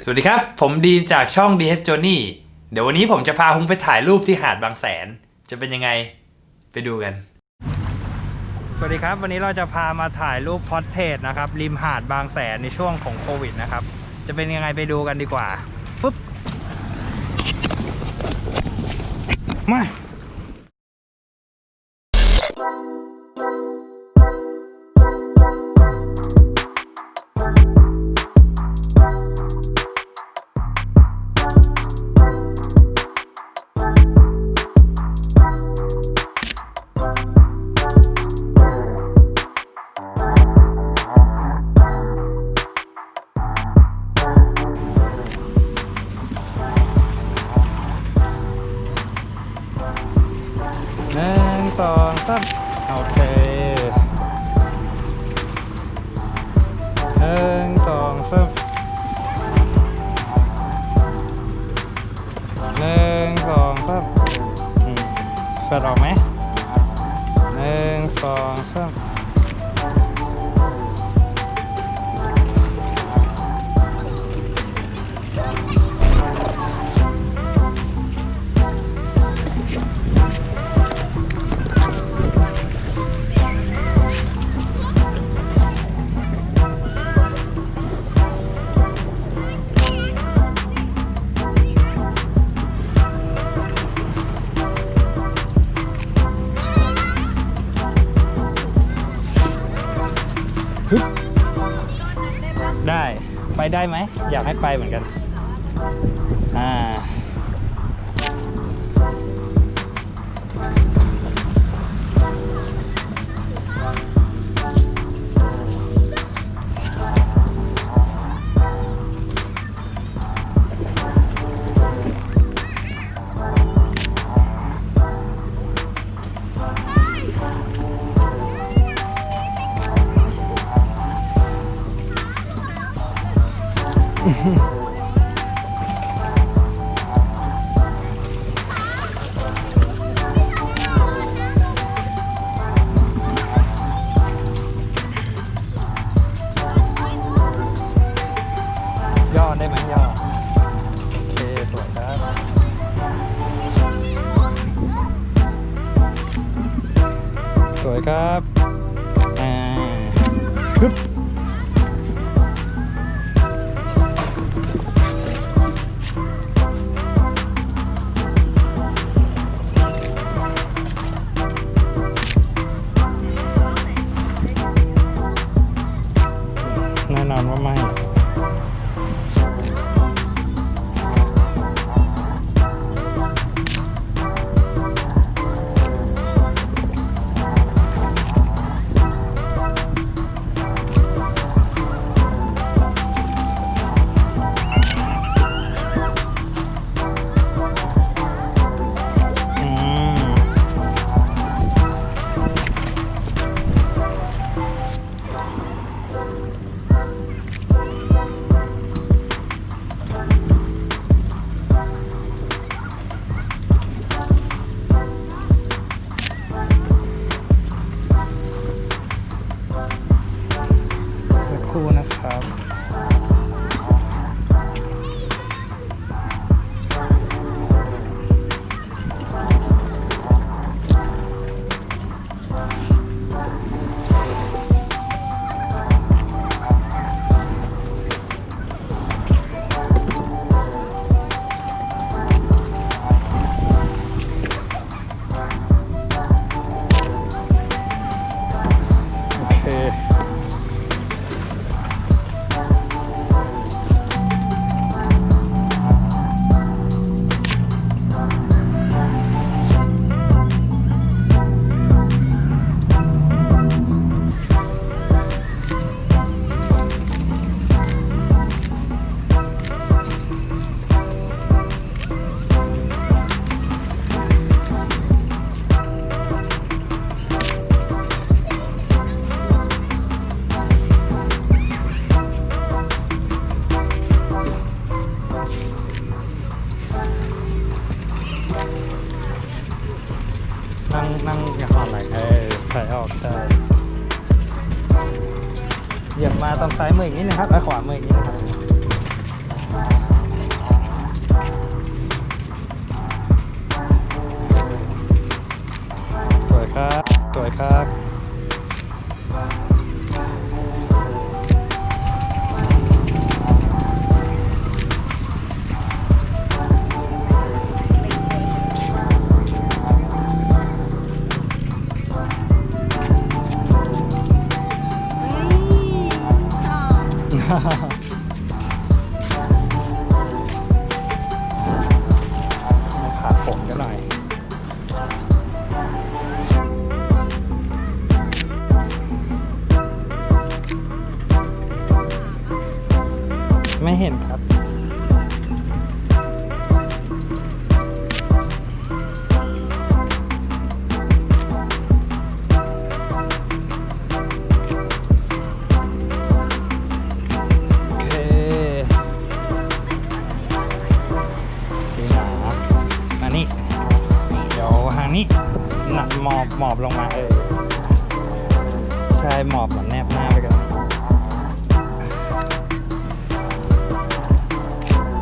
สวัสดีครับผมดีนจากช่อง DS Journey เดี๋ยววันนี้ผมจะพาฮุงไปถ่ายรูปที่หาดบางแสนจะเป็นยังไงไปดูกันสวัสดีครับวันนี้เราจะพามาถ่ายรูปพอร์เทรตนะครับริมหาดบางแสนในช่วงของโควิดนะครับจะเป็นยังไงไปดูกันดีกว่าฟึบมา1 2 3โอเค1 2 3 1 2 3เปิดออกไหม1 2 3ได้ไปได้ไหมอยากให้ไปเหมือนกันย่อได้ไหมย่อโอเคสวยครับสวยครับปึ๊บแน่นอนว่าไม่นะครับโอเคนั่งอย่างไรใส่ออกใช่เหยียบมาตรงซ้ายมืออย่างนี้นะครับขวามืออย่างนี้นะครับ สวยครับสวยครับ ขาดผมกันหน่อยไม่เห็นครับนี่หนักหมอบลงมาใช่หมอบเหมือนแนบหน้าไปกัน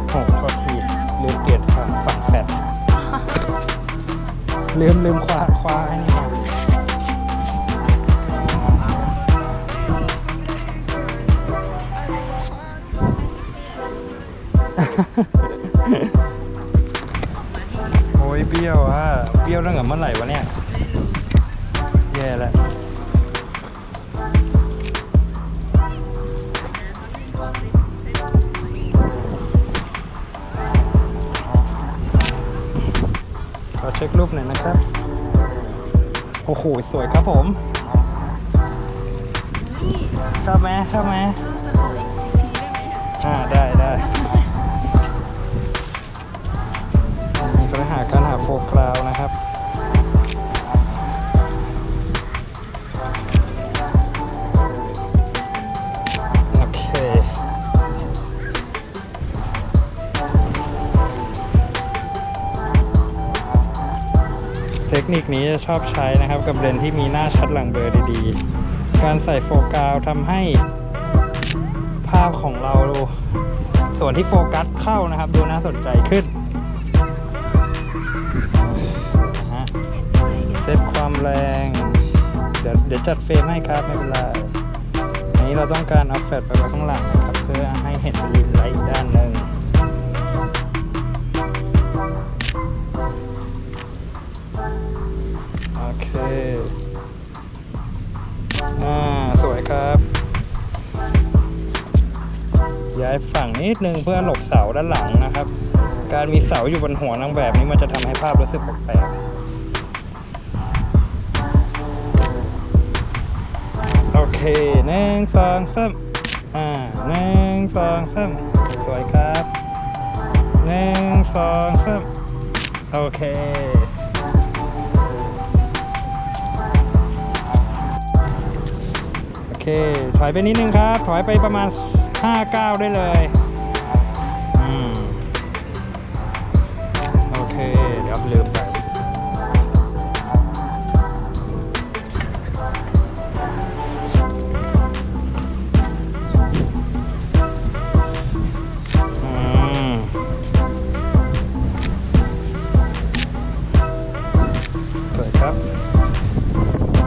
โอ้โทษทีลืมเปลี่ยนฝั่งแฟลชลืมคว้าให้นี่มาโอ้ยเบี้ยวเบี้ยวตั้งแต่เมื่อไหร่วะเนี่ยแย่แล้วขอเช็ครูปหน่อยนะครับโอ้โหสวยครับผมชอบไหมได้การหาโฟกราวนะครับโอเคเทคนิคนี้จะชอบใช้นะครับกับเลนส์ที่มีหน้าชัดหลังเบลอดีๆการใส่โฟกัสทำให้ภาพของเราส่วนที่โฟกัสเข้านะครับดูน่าสนใจขึ้นเซตความแรงเดี๋ยวจัดเฟรมให้ครับไม่เป็นไรอันนี้เราต้องการเอาแฟลชไปไว้ข้างหลังนะครับเพื่อให้เห็นริมไลท์อีกด้านหนึ่งโอเคสวยครับย้ายฝั่งนิดนึงเพื่อหลบเสาด้านหลังนะครับการมีเสาอยู่บนหัวนางแบบนี้มันจะทำให้ภาพรู้สึกแปลกๆโอเค1 2 3 1 2 3สวยครับ1 2 3โอเคถอยไปนิดนึงครับถอยไปประมาณ5 ก้าวได้เลยโอเคเดี๋ยวลืมไปสวยครับ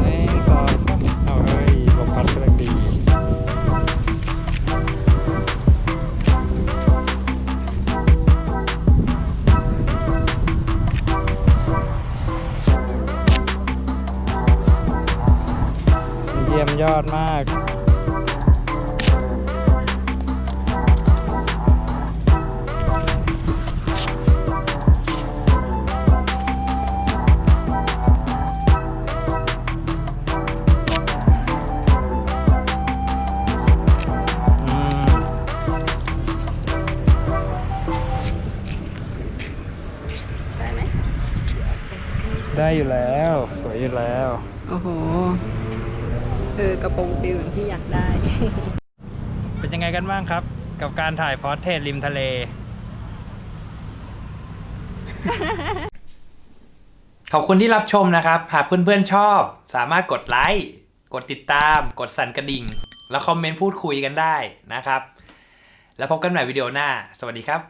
1 2 3เอาเฮ้ยลมพัดกำลังดีเยี่ยมยอดมากได้อยู่แล้วสวยอยู่แล้วโอ้โหกระโปรงฟิวอย่างที่อยากได้ เป็นยังไงกันบ้างครับกับการถ่ายพอร์เทรตริมทะเล ขอบคุณที่รับชมนะครับหากเพื่อนๆชอบสามารถกดไลค์กดติดตามกดสั่นกระดิ่งแล้วคอมเมนต์พูดคุยกันได้นะครับ แล้วพบกันใหม่วิดีโอหน้าสวัสดีครับ